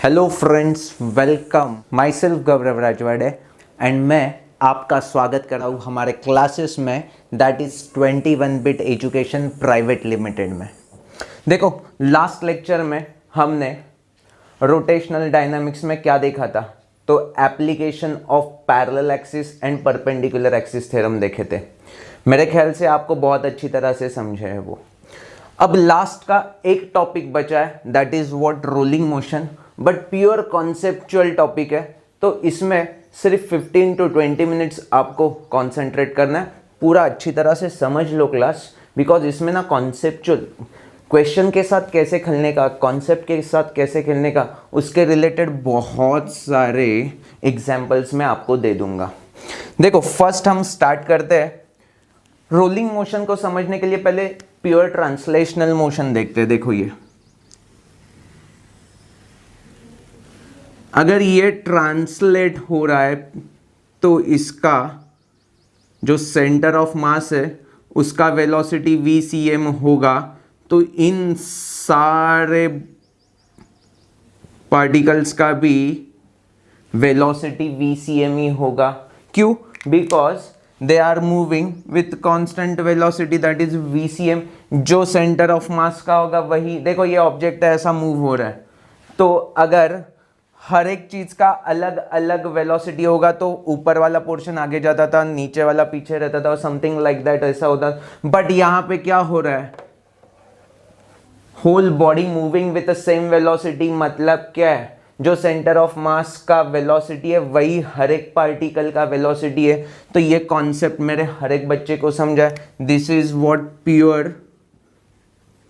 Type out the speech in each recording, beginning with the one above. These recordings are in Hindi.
Hello friends, welcome. My self Gaurav Rajwade and मैं आपका स्वागत कर रहा हूँ हमारे क्लासेस में, that is 21 bit education private limited में। देखो, लास्ट लेक्चर में हमने रोटेशनल डायनामिक्स में क्या देखा था, तो application of parallel axis and perpendicular axis theorem देखे थे। मेरे ख्याल से आपको बहुत अच्छी तरह से समझे है वो। अब लास्ट का एक टॉपिक बचा है, that is what rolling motion, but pure conceptual topic है, तो इसमें सिर्फ 15 to 20 मिनट्स आपको कॉन्सेंट्रेट करना है। पूरा अच्छी तरह से समझ लो क्लास, बिकॉज इसमें ना कॉन्सेप्चुअल क्वेश्चन के साथ कैसे खेलने का, कॉन्सेप्ट के साथ कैसे खेलने का, उसके रिलेटेड बहुत सारे एग्जाम्पल्स मैं आपको दे दूंगा। देखो, फर्स्ट हम स्टार्ट करते हैं। रोलिंग मोशन को समझने के लिए पहले प्योर ट्रांसलेशनल मोशन देखते हैं। देखो, ये अगर ये ट्रांसलेट हो रहा है तो इसका जो सेंटर ऑफ मास है उसका वेलोसिटी VCM होगा, तो इन सारे पार्टिकल्स का भी वेलोसिटी VCM ही होगा। क्यों? Because they are moving with constant velocity, that is VCM। जो सेंटर ऑफ मास का होगा वही, देखो ये ऑब्जेक्ट ऐसा मूव हो रहा है, तो अगर हर एक चीज का अलग अलग वेलोसिटी होगा तो ऊपर वाला पोर्शन आगे जाता था, नीचे वाला पीछे रहता था, और समथिंग लाइक दैट ऐसा होता। बट यहां पे क्या हो रहा है, whole body moving with the same velocity. मतलब क्या है, जो सेंटर ऑफ मास का वेलोसिटी है वही हर एक पार्टिकल का वेलोसिटी है। तो ये कॉन्सेप्ट मेरे हर एक बच्चे को समझा है। This is what pure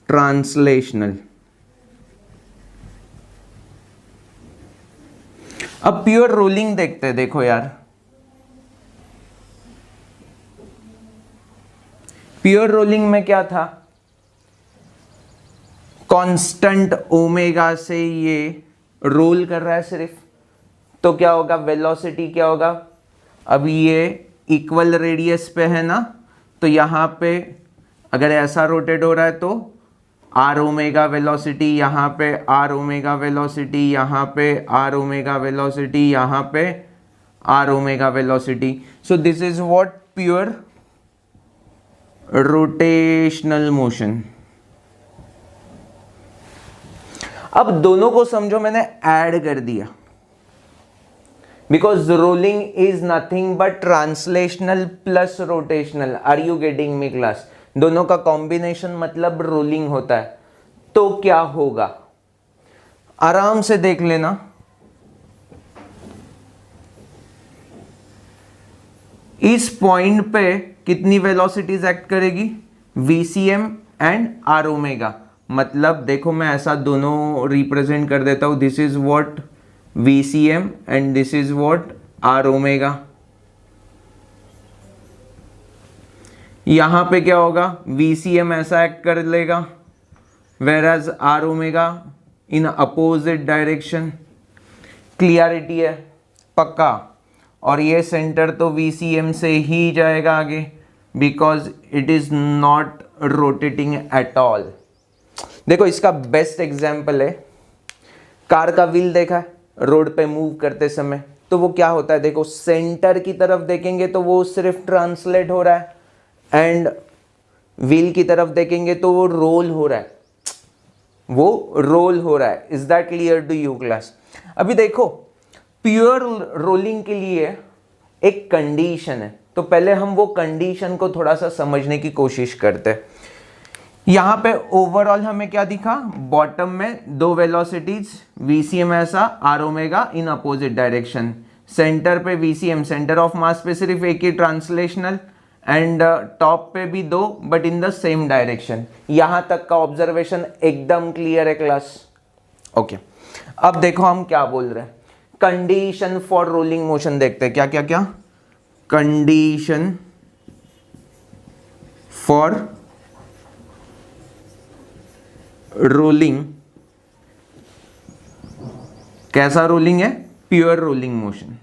translational. अब प्योर रोलिंग देखते हैं। देखो यार, प्योर रोलिंग में क्या था, कांस्टेंट ओमेगा से ये रोल कर रहा है सिर्फ, तो क्या होगा, वेलोसिटी क्या होगा, अभी ये इक्वल रेडियस पे है ना, तो यहां पे अगर ऐसा रोटेट हो रहा है तो आर ओमेगा वेलोसिटी, यहाँ पे आर ओमेगा वेलोसिटी, यहाँ पे आर ओमेगा वेलोसिटी, यहाँ पे r omega velocity. So this is what pure rotational motion. अब दोनों को समझो, मैंने ऐड कर दिया, because rolling is nothing but translational plus rotational. Are you getting me class? दोनों का कॉम्बिनेशन मतलब रोलिंग होता है। तो क्या होगा, आराम से देख लेना। इस पॉइंट पे कितनी वेलोसिटीज एक्ट करेगी, VCM एंड आर ओमेगा। मतलब देखो, मैं ऐसा दोनों रिप्रेजेंट कर देता हूं, this is what VCM and this is what r omega. यहां पे क्या होगा, VCM ऐसा एक्ट कर लेगा, whereas r omega in opposite direction. Clarity है पक्का? और ये सेंटर तो VCM से ही जाएगा आगे, because it is not rotating at all. देखो, इसका बेस्ट एग्जाम्पल है, कार का व्हील देखा है रोड पे मूव करते समय, तो वो क्या होता है, देखो सेंटर की तरफ देखेंगे तो वो सिर्फ ट्रांसलेट हो रहा है, एंड व्हील की तरफ देखेंगे तो वो रोल हो रहा है, वो रोल हो रहा है। Is that clear to you class? अभी देखो, प्योर रोलिंग के लिए एक कंडीशन है, तो पहले हम वो कंडीशन को थोड़ा सा समझने की कोशिश करते हैं। यहां पे ओवरऑल हमें क्या दिखा, बॉटम में दो वेलोसिटीज, VCM ऐसा, r omega in opposite direction. Centre पे VCM, सेंटर ऑफ मास पे सिर्फ एक ही ट्रांसलेशनल, एंड टॉप पे भी दो but in the same direction. यहां तक का ऑब्जर्वेशन एकदम क्लियर है क्लास? ओके। अब देखो हम क्या बोल रहे हैं, कंडीशन फॉर रोलिंग मोशन देखते हैं। क्या क्या क्या कंडीशन फॉर रोलिंग। कैसा रोलिंग है? Pure rolling motion.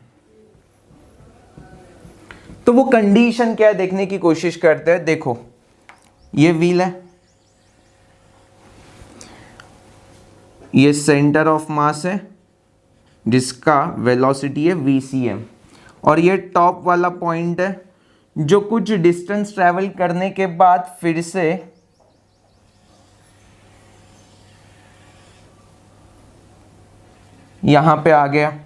तो वो कंडीशन क्या है देखने की कोशिश करते हैं। देखो, ये व्हील है, ये सेंटर ऑफ मास है, जिसका वेलोसिटी है VCM, और ये टॉप वाला पॉइंट है जो कुछ डिस्टेंस ट्रेवल करने के बाद फिर से यहां पे आ गया,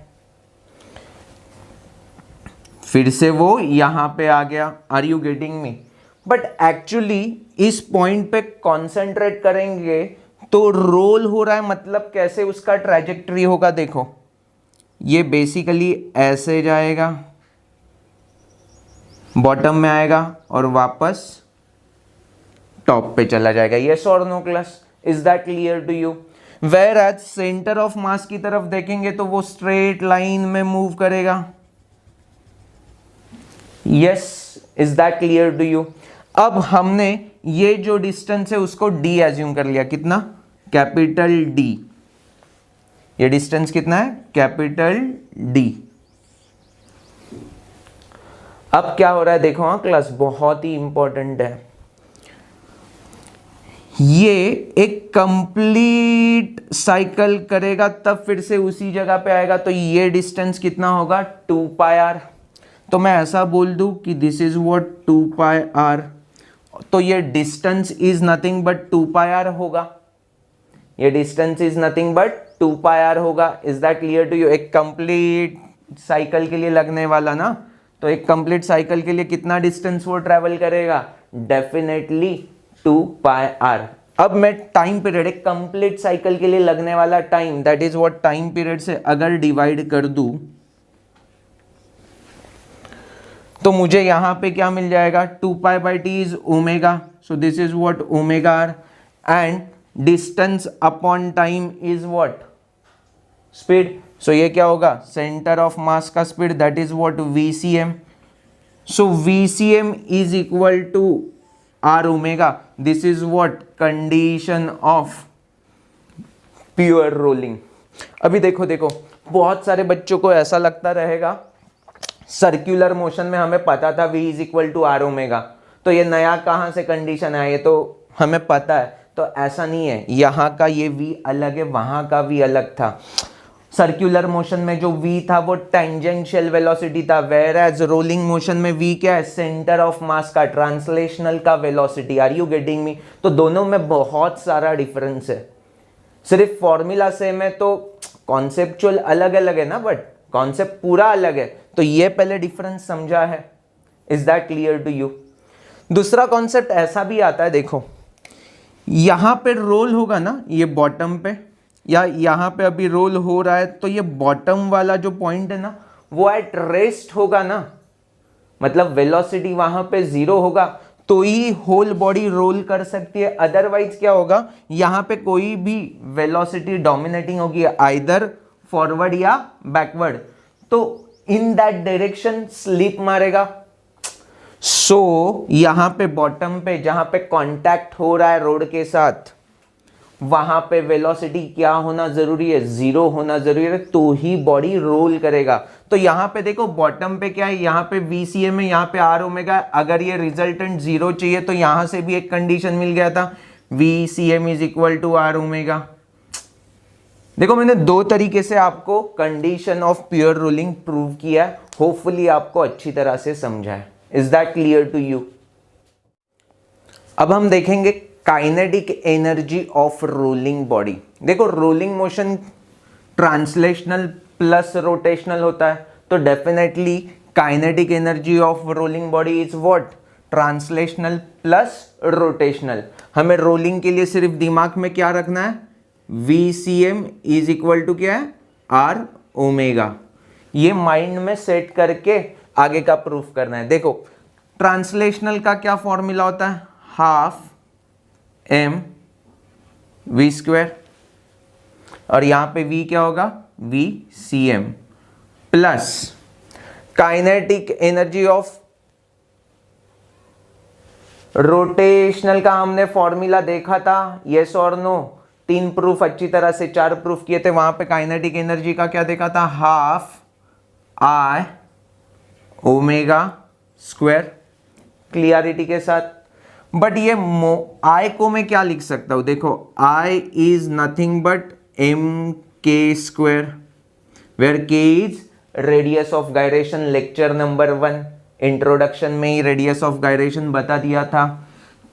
फिर से वो यहां पे आ गया। Are you getting me? But actually इस पॉइंट पे कॉन्सेंट्रेट करेंगे तो रोल हो रहा है, मतलब कैसे उसका ट्रैजेक्टरी होगा। देखो ये बेसिकली ऐसे जाएगा, बॉटम में आएगा और वापस टॉप पे चला जाएगा। यस और no class? Is that clear to you? Whereas centre of mass की तरफ देखेंगे तो वो स्ट्रेट लाइन में मूव करेगा। Yes, is that clear to you? अब हमने ये जो डिस्टेंस है उसको d एज्यूम कर लिया। कितना? Capital D। ये डिस्टेंस कितना है? Capital D। अब क्या हो रहा है देखो, हाँ क्लास, बहुत ही इंपॉर्टेंट है। ये एक कंप्लीट साइकिल करेगा तब फिर से उसी जगह पे आएगा, तो ये डिस्टेंस कितना होगा? 2πr। तो मैं ऐसा बोल दूं कि दिस इज व्हाट 2πr, तो ये distance is nothing but 2πr होगा। ये distance is nothing but 2πr होगा। Is that clear to you? एक कंप्लीट साइकिल के लिए लगने वाला ना, तो एक कंप्लीट साइकिल के लिए कितना डिस्टेंस वो ट्रेवल करेगा? Definitely 2πr। अब मैं टाइम पीरियड, एक कंप्लीट साइकिल के लिए लगने वाला time, that is what time period से अगर डिवाइड कर दूं तो मुझे यहां पे क्या मिल जाएगा? 2π/t is omega, so this is what omega r, and distance upon time is what? Speed. So ये क्या होगा? सेंटर ऑफ मास का speed, that is what? VCM। So VCM is equal to r omega. This is what? Condition of pure rolling. अभी देखो देखो, बहुत सारे बच्चों को ऐसा लगता रहेगा सर्कुलर मोशन में हमें पता था v is equal to r omega, तो ये नया कहाँ से कंडीशन है? ये तो हमें पता है। तो ऐसा नहीं है, यहाँ का ये v अलग है, वहाँ का v अलग था। सर्कुलर मोशन में जो v था वो टेंजेंशियल वेलोसिटी था, वेयर एज रोलिंग मोशन में v क्या है? सेंटर ऑफ मास का, ट्रांसलेशनल का velocity. Are you getting me? तो दोनों में बहुत सारा डिफरेंस है। सिर्फ फॉर्मूला सेम है तो कॉन्सेप्चुअल अलग अलग है ना, बट कॉन्सेप्ट पूरा अलग है। तो ये पहले डिफरेंस समझा है। Is that clear to you? दूसरा कॉन्सेप्ट ऐसा भी आता है, देखो यहां पे रोल होगा ना, ये बॉटम पे, या यहां पे अभी रोल हो रहा है, तो ये बॉटम वाला जो पॉइंट है ना वो एट रेस्ट होगा ना, मतलब वेलोसिटी वहां पे 0 होगा तो ही होल बॉडी रोल कर सकती है। अदरवाइज क्या होगा? यहां पे कोई भी वेलोसिटी डोमिनेटिंग होगी, आइदर फॉरवर्ड या बैकवर्ड, तो इन दैट डायरेक्शन स्लिप मारेगा। सो यहां पे बॉटम पे जहां पे कांटेक्ट हो रहा है रोड के साथ, वहां पे वेलोसिटी क्या होना जरूरी है? 0 होना जरूरी है, तो ही बॉडी रोल करेगा। तो यहां पे देखो बॉटम पे क्या है? यहां पे VCM है, यहां पे r ओमेगा। अगर ये रिजल्टेंट 0 चाहिए तो यहां से भी एक कंडीशन मिल गया था, VCM is equal to r omega. देखो मैंने दो तरीके से आपको condition of pure rolling prove किया है, होपफुली आपको अच्छी तरह से समझा है। Is that clear to you? अब हम देखेंगे kinetic energy of rolling body. देखो rolling motion translational plus rotational होता है, तो definitely kinetic energy of rolling body is what? Translational plus rotational. हमें रोलिंग के लिए सिर्फ दिमाग में क्या रखना है? VCM इज इक्वल टू क्या है? r omega. ये माइंड में सेट करके आगे का प्रूफ करना है। देखो ट्रांसलेशनल का क्या फॉर्मूला होता है? हाफ mv², और यहां पे v क्या होगा? VCM plus kinetic energy of rotational का हमने फॉर्मूला देखा था, यस और नो? 3 प्रूफ अच्छी तरह से, 4 प्रूफ किए थे। वहां पे काइनेटिक एनर्जी का क्या देखा था? हाफ I ओमेगा², क्लियरिटी के साथ। बट ये I को मैं क्या लिख सकता हूं? देखो I is nothing but mk², where k is radius of gyration, lecture number 1 introduction में ही रेडियस ऑफ गायरेशन बता दिया था।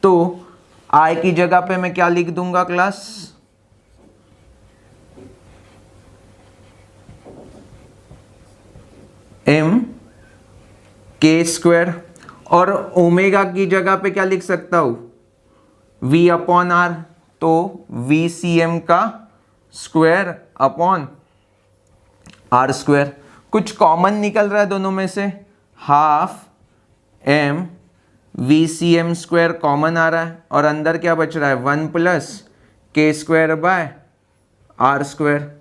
तो आई की जगह पे मैं क्या लिख दूंगा क्लास, एम के स्क्वायर, और ओमेगा की जगह पे क्या लिख सकता हूं, v अपॉन आर, तो वी सी एम का स्क्वायर अपॉन आर स्क्वायर। कुछ कॉमन निकल रहा है दोनों में से, half m v c m square common आ रहा है, और अंदर क्या बच रहा है 1 प्लस के स्क्वायर बाय आर स्क्वायर।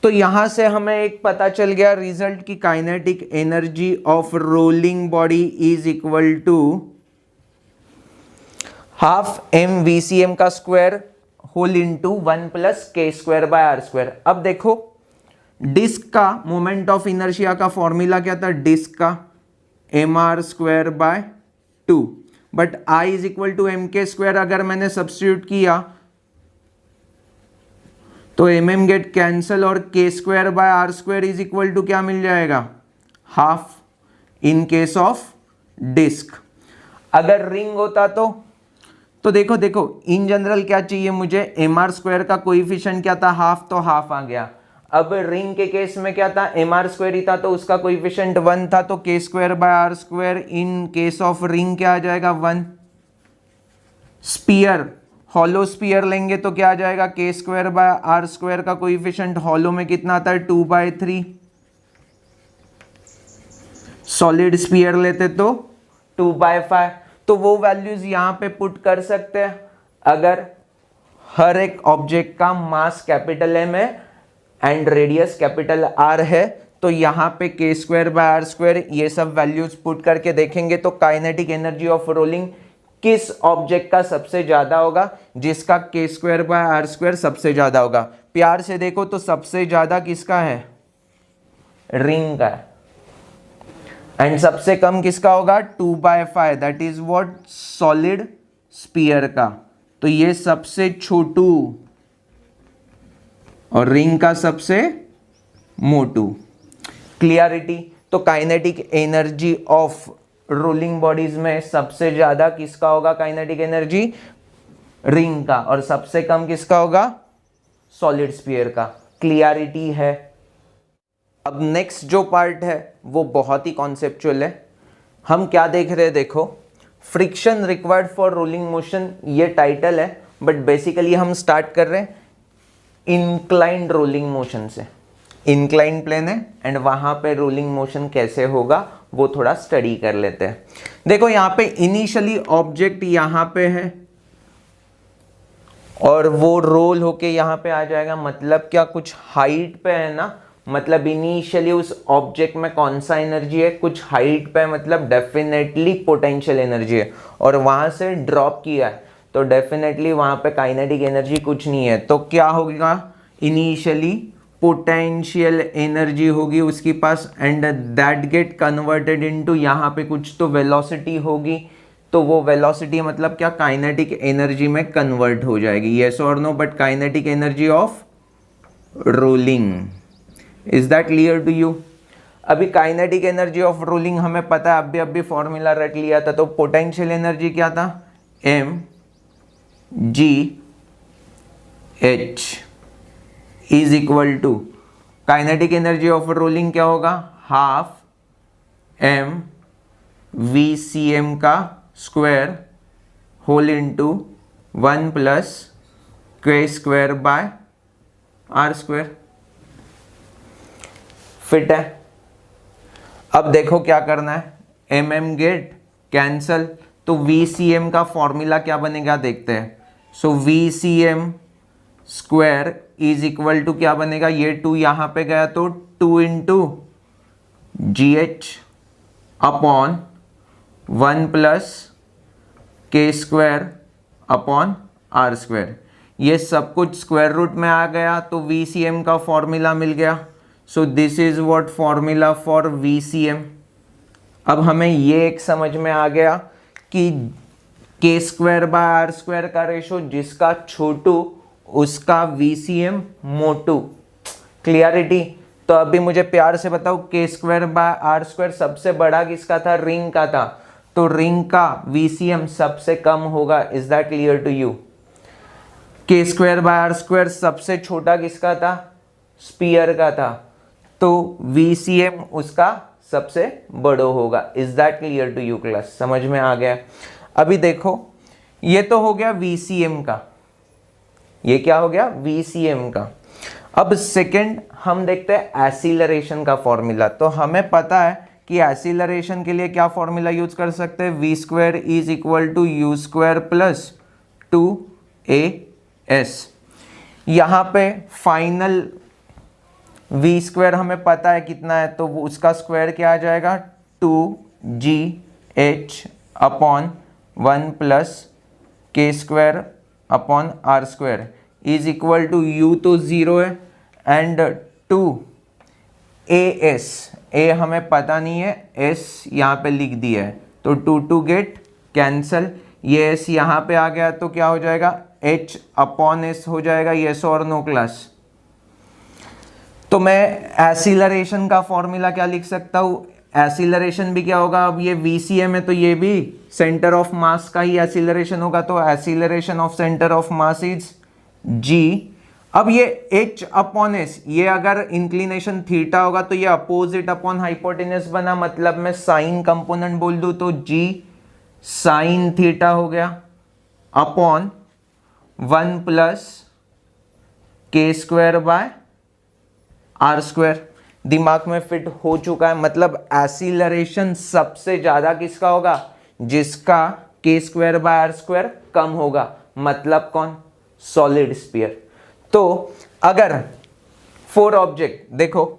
तो यहां से हमें एक पता चल गया रिजल्ट की kinetic energy of rolling body is equal to half m v c m का स्क्वायर होल इंटू 1 प्लस के स्क्वायर बाय आर स्क्वायर। अब देखो डिस्क का मोमेंट ऑफ इनर्शिया का फॉर्मूला क्या था, डिस्क का m r square by 2, but I is equal to m k square अगर मैंने सब्स्टिट्यूट किया तो एम एम गेट कैंसल, और k square by are square is equal to क्या मिल जाएगा, half in case of disc. अगर रिंग होता तो देखो इन जनरल क्या चाहिए मुझे, एम आर स्क्वायर का कोइफिशिएंट क्या था, हाफ, तो हाफ आ गया। अब रिंग के केस में क्या था, एम आर स्क्वायर ही था तो उसका कोइफिशिएंट 1 था, तो k square by are square in case of ring क्या आ जाएगा 1। स्पीयर, हॉलो स्पीयर लेंगे तो क्या आ जाएगा, के स्क्वायर बाय आर स्क्वायर का कोइफिशिएंट हॉलो में कितना आता है 2/3। सॉलिड स्पीयर लेते तो 2/5। तो वो वैल्यूज यहां पे पुट कर सकते हैं। अगर हर एक ऑब्जेक्ट का मास कैपिटल एम है एंड रेडियस कैपिटल आर है, तो यहां पे के स्क्वायर बाय आर स्क्वायर ये सब वैल्यूज पुट करके देखेंगे तो काइनेटिक एनर्जी ऑफ रोलिंग किस ऑब्जेक्ट का सबसे ज्यादा होगा, जिसका K square by are square सबसे ज्यादा होगा। प्यार से देखो तो सबसे ज्यादा किसका है, रिंग का है, एंड सबसे कम किसका होगा 2/5, that is what solid sphere का। तो ये सबसे छोटू और रिंग का सबसे मोटू। क्लियरिटी, तो kinetic energy of rolling bodies में सबसे ज्यादा किसका होगा काइनेटिक एनर्जी, रिंग का, और सबसे कम किसका होगा, सॉलिड स्फीयर का। क्लियरिटी है। अब नेक्स्ट जो पार्ट है वो बहुत ही कॉन्सेप्चुअल है। हम क्या देख रहे हैं, देखो friction required for rolling motion, ये टाइटल है, बट बेसिकली हम स्टार्ट कर रहे हैं इंक्लाइंड रोलिंग मोशन से। इंक्लाइंड प्लेन है एंड वहां पे रोलिंग मोशन कैसे होगा वो थोड़ा स्टडी कर लेते हैं। देखो यहां पे इनिशियली ऑब्जेक्ट यहां पे है और वो रोल होके यहां पे आ जाएगा, मतलब क्या कुछ हाइट पे है ना, मतलब इनिशियली उस ऑब्जेक्ट में कौन सा एनर्जी है, कुछ हाइट पे, मतलब डेफिनेटली पोटेंशियल एनर्जी है, और वहां से ड्रॉप किया है तो डेफिनेटली वहां पे काइनेटिक एनर्जी कुछ नहीं है। तो क्या होगा, इनिशियली पोटेंशियल एनर्जी होगी उसके पास and that get converted into यहाँ पे कुछ तो वेलोसिटी होगी, तो वो वेलोसिटी मतलब क्या, काइनेटिक एनर्जी में कन्वर्ट हो जाएगी। यस और no, but kinetic energy of rolling, is that clear to you. अभी काइनेटिक एनर्जी ऑफ रोलिंग हमें पता है, अभी फॉर्मूला रट लिया था। तो पोटेंशियल एनर्जी क्या था, m g h is equal to kinetic energy of rolling क्या होगा, half m v c m का स्क्वायर होल इंटू 1 प्लस के square by are square. Fit है। अब देखो क्या करना है, एम एम गेट कैंसल, तो वी सी एम का फॉर्मूला क्या बनेगा देखते हैं। So v c m square is equal to क्या बनेगा, ये 2 यहां पे गया तो 2 into g h upon 1 plus के स्क्वायर अपॉन आर स्क्वायर। ये सब कुछ स्क्वायर रूट में आ गया तो वी सी एम का फॉर्मूला मिल गया। So this is what formula for v c m. अब हमें ये एक समझ में आ गया कि k square by are square का रेशो जिसका छोटू उसका वी सी एम मोटू। क्लियरिटी। तो अभी मुझे प्यार से बताओ के स्क्वायर बाय आर स्क्वायर सबसे बड़ा किसका था? रिंग का था। तो रिंग का VCM सबसे कम होगा। Is that clear to you? K square by are square सबसे छोटा किसका था? स्पीयर का था। तो VCM उसका सबसे बड़ा होगा। Is that clear to you class? समझ में आ गया? अभी देखो, ये तो हो गया VCM का, ये क्या हो गया? VCM का। अब सेकंड हम देखते हैं एसिलरेशन का फॉर्मूला। तो हमें पता है कि एसिलरेशन के लिए क्या फॉर्मूला यूज कर सकते हैं? V square is equal to u square plus 2AS। यहाँ पे फाइनल V स्क्वायर हमें पता है कितना है, तो उसका स्क्वायर क्या आ जाएगा? 2GH अपॉन 1 प्लस के square upon are square is equal to you तो 0 है एंड 2AS, ए हमें पता नहीं है, S यहाँ पे लिख दिया है, तो 2 गेट कैंसल, ये S यहाँ पे आ गया तो क्या हो जाएगा? H अपॉन S हो जाएगा। येस और नो क्लास? तो मैं एसिलरेशन का फॉर्मूला क्या लिख सकता हूँ? एसिलरेशन भी क्या होगा? अब ये VCM है तो ये भी सेंटर ऑफ मास का ही एसिलरेशन होगा। तो acceleration of centre of mass is G। अब ये H अपॉन S, ये अगर इंक्लिनेशन थीटा होगा तो ये अपोजिट अपॉन हाइपोटेनस बना, मतलब मैं साइन कंपोनेंट बोल दूं तो G साइन थीटा हो गया अपॉन 1 प्लस के स्क्वायर बाय आर स्क्वायर। दिमाग में फिट हो चुका है? मतलब एसिलरेशन सबसे ज्यादा किसका होगा? जिसका K square by are square कम होगा। मतलब कौन? Solid sphere. तो अगर 4 ऑब्जेक्ट देखो,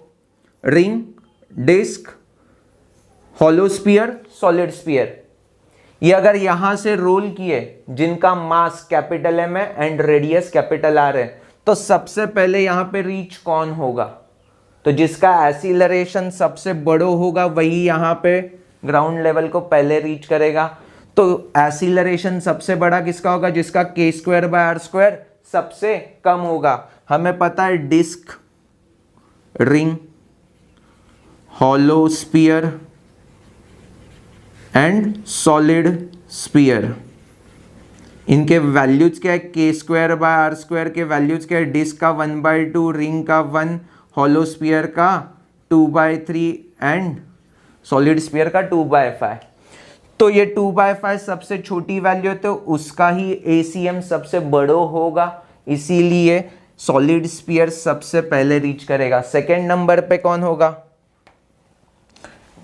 ring, disc, hollow sphere, solid sphere, ये अगर यहां से रोल किए जिनका मास कैपिटल M है एंड रेडियस कैपिटल R है, तो सबसे पहले यहां पे रीच कौन होगा? तो जिसका एसिलरेशन सबसे बड़ा होगा वही यहां पे ग्राउंड लेवल को पहले रीच करेगा। तो एसिलरेशन सबसे बड़ा किसका होगा? जिसका K square by are square सबसे कम होगा। हमें पता है disc, ring, hollow sphere and solid sphere, इनके वैल्यूज क्या है? K square by are square के वैल्यूज क्या है? डिस्क का 1/2, रिंग का 1, हॉलो स्फीयर का 2/3 एंड सॉलिड स्फीयर का 2/5। तो ये 2/5 सबसे छोटी वैल्यू है, तो उसका ही ACM सबसे बड़ा होगा, इसीलिए सॉलिड स्फीयर सबसे पहले रीच करेगा। सेकेंड नंबर पे कौन होगा?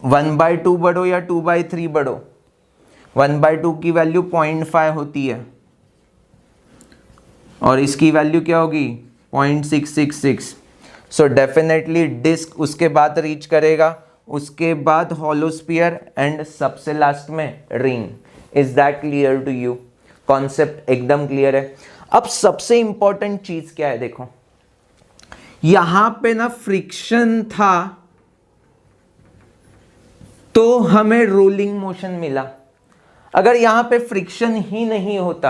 1/2 बढ़ो या 2/3 बढ़ो? 1/2 की वैल्यू 0.5 होती है और इसकी वैल्यू क्या होगी? 0.666। सो डेफिनेटली डिस्क उसके बाद रीच करेगा, उसके बाद हॉलो स्फीयर एंड सबसे लास्ट में ring. Is that clear to you? Concept एकदम क्लियर है। अब सबसे इंपॉर्टेंट चीज क्या है? देखो, यहां पे ना फ्रिक्शन था तो हमें रोलिंग मोशन मिला। अगर यहां पे फ्रिक्शन ही नहीं होता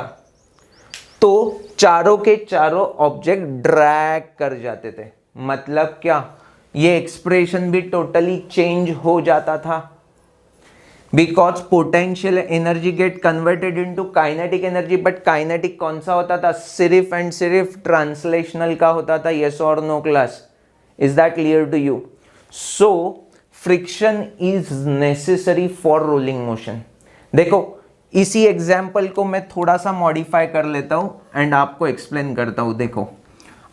तो चारों के चारों ऑब्जेक्ट ड्रैग कर जाते थे। मतलब क्या? ये एक्सप्रेशन भी टोटली चेंज हो जाता था, because potential energy get converted into kinetic energy. But kinetic कौन सा होता था? सिर्फ एंड सिर्फ ट्रांसलेशनल का होता था। यस और no class? Is that clear to you? So friction is necessary for rolling motion. देखो, इसी एग्जाम्पल को मैं थोड़ा सा मॉडिफाई कर लेता हूं एंड आपको एक्सप्लेन करता हूं। देखो,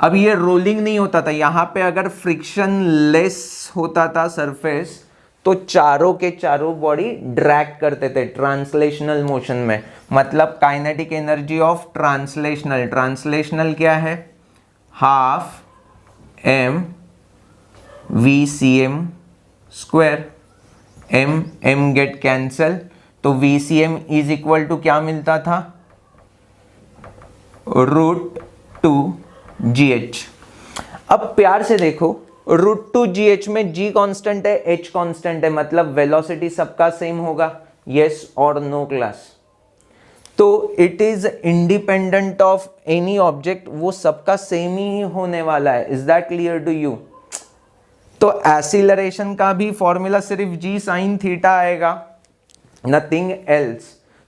अब ये रोलिंग नहीं होता था, यहां पे अगर फ्रिक्शन लेस होता था सरफेस तो चारों के चारों बॉडी ड्रैग करते थे ट्रांसलेशनल मोशन में। मतलब kinetic energy of translational, translational क्या है? Half m VCM square. m gate cancel, तो VCM इज इक्वल टू क्या मिलता था? √2GH। अब प्यार से देखो, √2GH में G कांस्टेंट है, H कांस्टेंट है, मतलब वेलोसिटी सबका सेम होगा। यस और नो क्लास? तो it is independent of any object, वो सबका सेम ही होने वाला है। Is that clear to you? तो एसिलरेशन का भी फॉर्मूला सिर्फ जी साइन थीटा आएगा, नथिंग एल्स।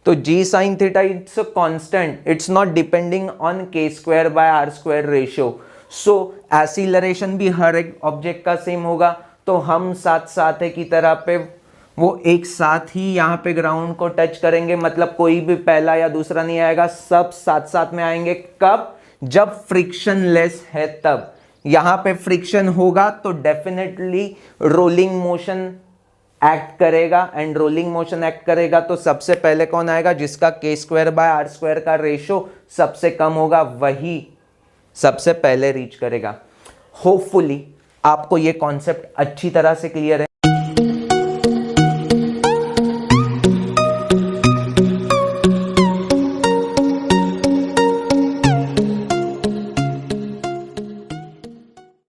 तो g sine theta it's a constant, it's not depending on k square by are square ratio. So acceleration भी हर एक ऑब्जेक्ट का सेम होगा। तो हम साथ साथ है की तरह पे वो एक साथ ही यहाँ पे ग्राउंड को टच करेंगे, मतलब कोई भी पहला या दूसरा नहीं आएगा, सब साथ साथ में आएंगे। कब? जब फ्रिक्शन लेस है तब। यहां पे फ्रिक्शन होगा तो डेफिनेटली रोलिंग मोशन एक्ट करेगा, एंड रोलिंग मोशन एक्ट करेगा तो सबसे पहले कौन आएगा? जिसका K square by are square का रेशो सबसे कम होगा, वही सबसे पहले रीच करेगा। होपफुली आपको ये कॉन्सेप्ट अच्छी तरह से क्लियर है।